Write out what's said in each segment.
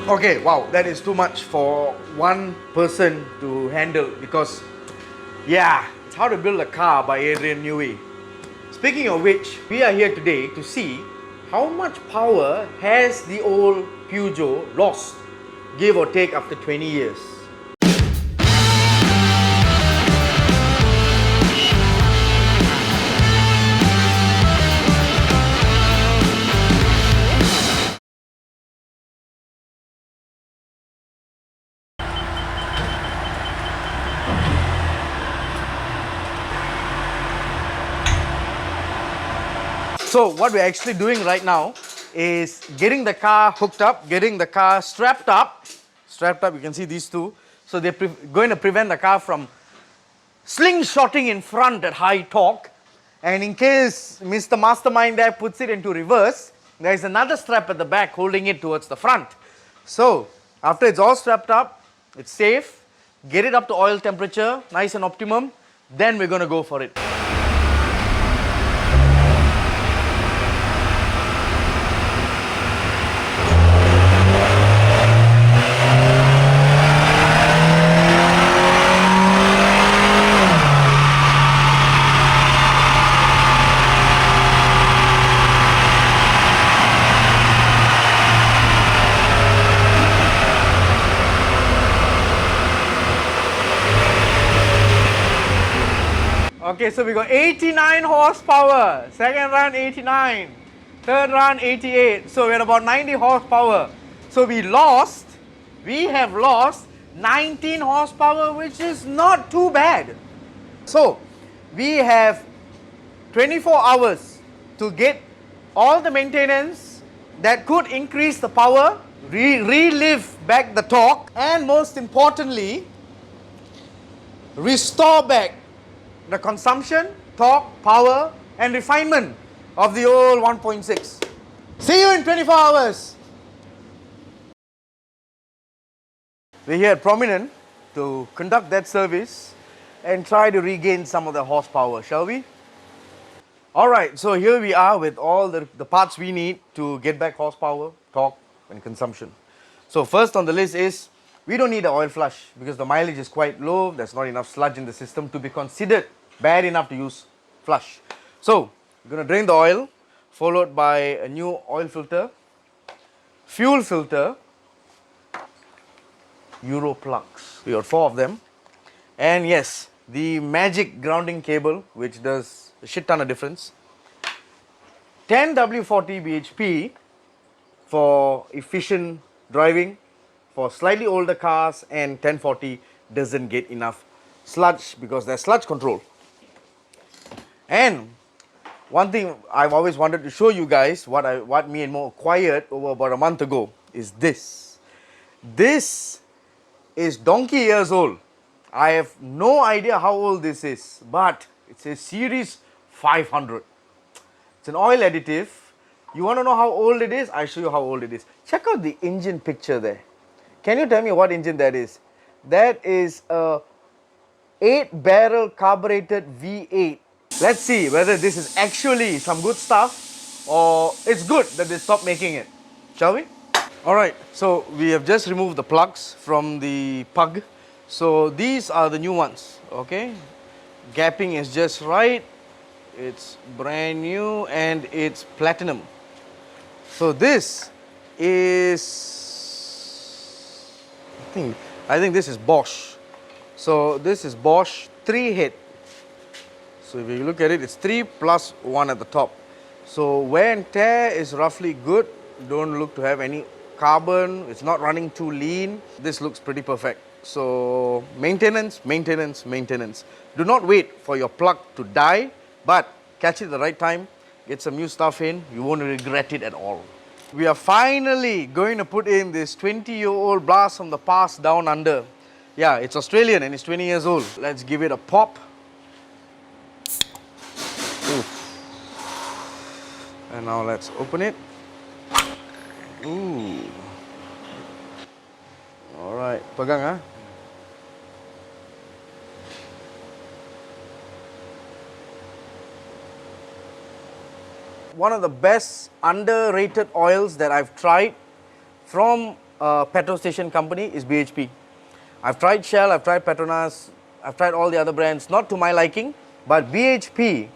Okay, wow, that is too much for one person to handle because, yeah, it's How to Build a Car by Adrian Newey. Speaking of which, we are here today to see how much power has the old Peugeot lost, give or take, after 20 years. So what we're actually doing right now is getting the car hooked up, getting the car strapped up. Strapped up, you can see these two. So they're going to prevent the car from slingshotting in front at high torque. And in case Mr. Mastermind there puts it into reverse, there is another strap at the back holding it towards the front. So after it's all strapped up, it's safe, get it up to oil temperature, nice and optimum, then we're going to go for it. Okay, so we got 89 horsepower, second run 89, third run 88, so we're at about 90 horsepower. So we have lost 19 horsepower, which is not too bad. So we have 24 hours to get all the maintenance that could increase the power, relive back the torque, and most importantly, restore back the consumption, torque, power, and refinement of the old 1.6. See you in 24 hours. We're here at Prominent to conduct that service and try to regain some of the horsepower, shall we? Alright, so here we are with all the parts we need to get back horsepower, torque, and consumption. So first on the list is, we don't need an oil flush because the mileage is quite low, there's not enough sludge in the system to be considered bad enough to use flush. So, we're going to drain the oil, followed by a new oil filter, fuel filter, Euro plugs. We got 4 of them. And yes, the magic grounding cable, which does a shit ton of difference. 10W40 BHP for efficient driving. For slightly older cars, and 1040 doesn't get enough sludge because there's sludge control. And one thing I've always wanted to show you guys, what me and Mo acquired over about a month ago, is this. This is donkey years old. I have no idea how old this is, but it's a Series 500. It's an oil additive. You want to know how old it is? I'll show you how old it is. Check out the engine picture there. Can you tell me what engine that is? That is a 8-barrel carbureted V8. Let's see whether this is actually some good stuff or it's good that they stopped making it. Shall we? Alright, so we have just removed the plugs from the pug. So these are the new ones, okay? Gapping is just right. It's brand new and it's platinum. So this is, I think this is Bosch. So this is Bosch 3 head. So if you look at it, it's 3 plus 1 at the top. So wear and tear is roughly good. Don't look to have any carbon. It's not running too lean. This looks pretty perfect. So maintenance, maintenance, maintenance. Do not wait for your plug to die, but catch it at the right time. Get some new stuff in. You won't regret it at all. We are finally going to put in this 20-year-old blast from the past down under. Yeah, it's Australian and it's 20 years old. Let's give it a pop. Oof. And now let's open it. Ooh. Alright, pegang ah. One of the best underrated oils that I've tried from petrol station company is BHP. I've tried Shell, I've tried Petronas, I've tried all the other brands, not to my liking, but BHP,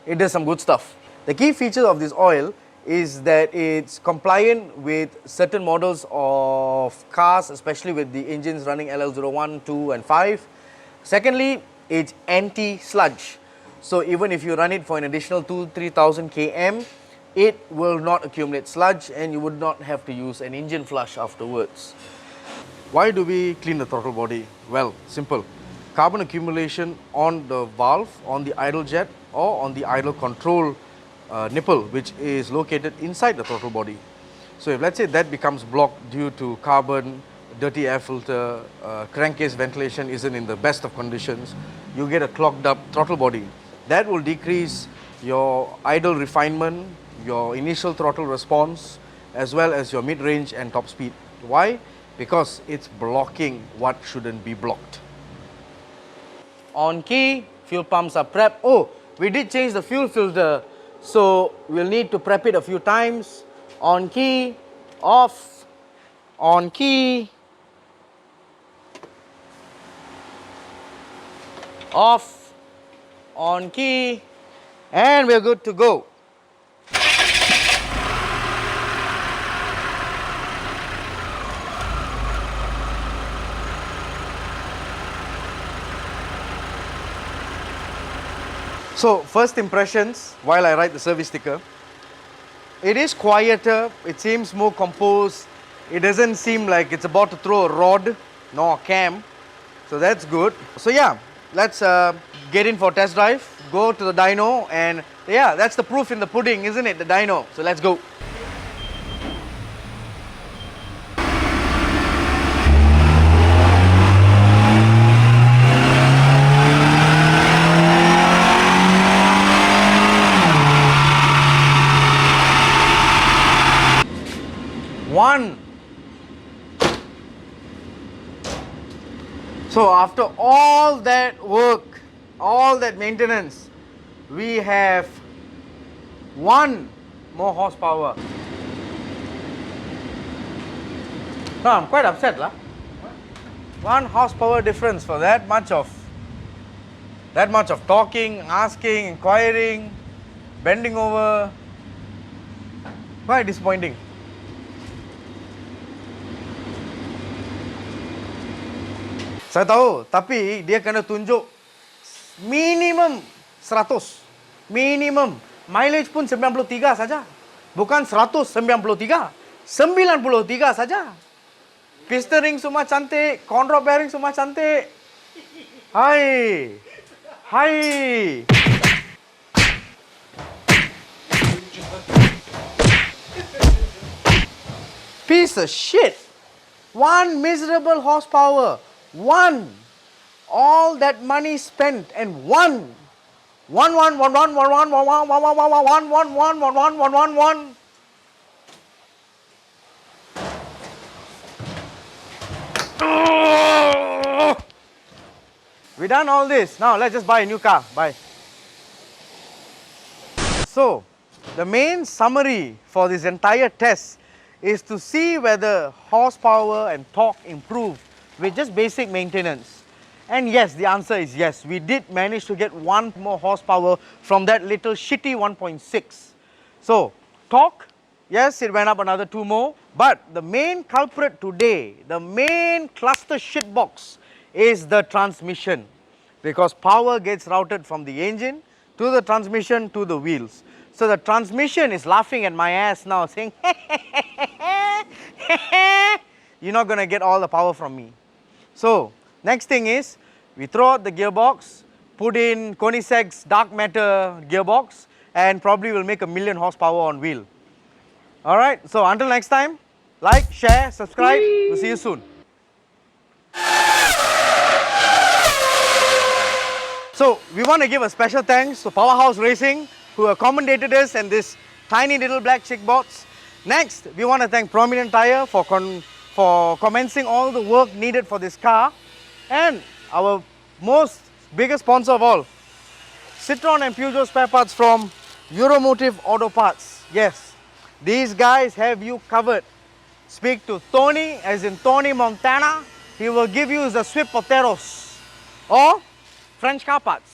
it does some good stuff. The key feature of this oil is that it's compliant with certain models of cars, especially with the engines running LL01, 2 and 5. Secondly, it's anti-sludge. So even if you run it for an additional 2-3,000 km, it will not accumulate sludge and you would not have to use an engine flush afterwards. Why do we clean the throttle body? Well, simple. Carbon accumulation on the valve, on the idle jet or on the idle control nipple, which is located inside the throttle body. So if let's say that becomes blocked due to carbon, dirty air filter, crankcase ventilation isn't in the best of conditions, you get a clogged up throttle body. That will decrease your idle refinement, your initial throttle response, as well as your mid-range and top speed. Why? Because it's blocking what shouldn't be blocked. On key, fuel pumps are prepped. Oh, we did change the fuel filter, so we'll need to prep it a few times. On key, off, on key, off, on key, and we're good to go. So, first impressions while I write the service sticker. It is quieter, it seems more composed, it doesn't seem like it's about to throw a rod nor a cam. So that's good. So yeah, let's get in for a test drive, go to the dyno, and yeah, that's the proof in the pudding, isn't it? The dyno. So let's go. One. So after all that work, all that maintenance, we have 1 more horsepower. No, I'm quite upset lah. 1 horsepower difference for that much of talking, asking, inquiring, bending over. Quite disappointing. Saya tahu, tapi dia kena tunjuk minimum 100. Minimum. Mileage pun 93 saja. Bukan 193. 93 saja. Piston ring semua cantik, conrod bearing semua cantik. Hai. Hai. Piece of shit. 1 miserable horsepower. 1, all that money spent, and 1. We done all this. Now let's just buy a new car. Bye. So, the main summary for this entire test is to see whether horsepower and torque improved with just basic maintenance. And yes, the answer is yes. We did manage to get 1 more horsepower from that little shitty 1.6. So, torque, yes, it went up another 2 more. But the main culprit today, the main cluster shitbox is the transmission. Because power gets routed from the engine to the transmission to the wheels. So the transmission is laughing at my ass now saying, you're not going to get all the power from me. So, next thing is, we throw out the gearbox, put in Koenigsegg's dark matter gearbox, and probably will make 1,000,000 horsepower on wheel. Alright, so until next time, like, share, subscribe, we'll see you soon. So, we want to give a special thanks to Powerhouse Racing, who accommodated us and this tiny little black chick bots. Next, we want to thank Prominent Tyre for commencing all the work needed for this car, and our biggest sponsor of all, Citroen and Peugeot spare parts from Euromotive Auto Parts. Yes, these guys have you covered. speak to Tony, as in Tony Montana. He will give you the sweet potatoes or French car parts.